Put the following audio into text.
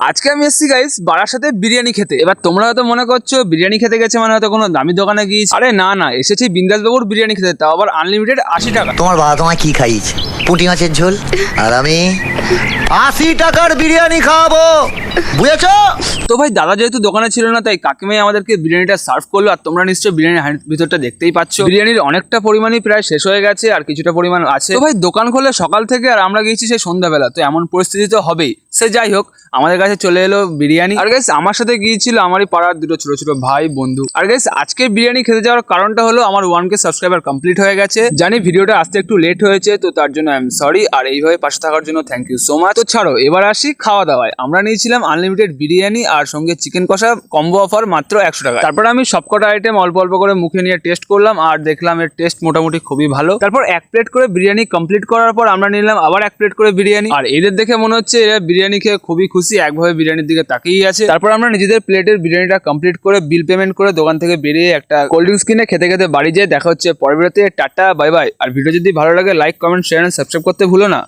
আজকে আমি এসেছি গাইস বারাসাতে বিরিয়ানি খেতে। এবার তোমরা হয়তো মনে করছো বিরিয়ানি খেতে গেছে মানে হয়তো কোনো দামি দোকানে গিয়েছি। আরে না না, এসেছি বিন্দাস বাবুর বিরিয়ানি খেতে, তাও আবার আনলিমিটেড 80 টাকা। তোমার বাবা তোমায় কি খাইয়েছে? পুঁটি মাছের ঝোল, আর আমি 80 টাকার বিরিয়ানি খাওয়াবো, বুঝেছো? তো ভাই দাদা যেহেতু দোকানে ছিল না, তাই কাকিমাই আমাদেরকে বিরিয়ানিটা সার্ভ করলো। আর তোমরা নিশ্চয়ই বিরিয়ানির ভিতরটা দেখতেই পাচ্ছ, বিরিয়ানির অনেকটা পরিমাণই প্রায় শেষ হয়ে গেছে, আর কিছুটা পরিমাণ আছে। তো ভাই দোকান খোলে সকাল থেকে, আর আমরা গিয়েছি সেই সন্ধ্যাবেলা, তো এমন পরিস্থিতি তো হবেই। সে যাই হোক, আমাদের কাছে চলে এলো বিরিয়ানি। আর গাইস আমার সাথে গিয়েছিল আমারই পাড়ার দুটো ছোট ছোট ভাই বন্ধু। আর গাইস আজকে বিরিয়ানি খেতে যাওয়ার কারণটা হলো আমার 1K সাবস্ক্রাইবার কমপ্লিট হয়ে গেছে। জানি ভিডিওটা আসতে একটু লেট হয়েছে, তো তার জন্য আই এম সরি। আর এইভাবে পাশে থাকার জন্য থ্যাংক ইউ সো মাচ। তো ছাড়ো, এবার আসি খাওয়া দাওয়ায়। আমরা নিয়েছিলাম আনলিমিটেড বিরিয়ানি আর সঙ্গে চিকেন কষা, কম্বো অফার মাত্র 100 টাকা। তারপর আমি সবকটা আইটেম অল্প অল্প করে মুখে নিয়ে টেস্ট করলাম, আর দেখলাম এর টেস্ট মোটামুটি খুবই ভালো। তারপর এক প্লেট করে বিরিয়ানি কমপ্লিট করার পর আমরা নিলাম আবার এক প্লেট করে বিরিয়ানি। আর এদের দেখে মনে হচ্ছে এরা বিরিয়ানি খেয়ে খুবই খুশি, একভাবে বিরিয়ানির দিকে তাকিয়ে আছে। তারপর আমরা নিজেদের প্লেটের বিরিয়ানিটা কমপ্লিট করে বিল পেমেন্ট করে দোকান থেকে বেরিয়ে একটা কোল্ড ড্রিঙ্কস কিনে খেতে খেতে বাড়ি যেয়ে দেখা হচ্ছে পরের ভিডিওতে। Tata bye bye. আর ভিডিও যদি ভালো লাগে like comment share and subscribe করতে ভুলো না।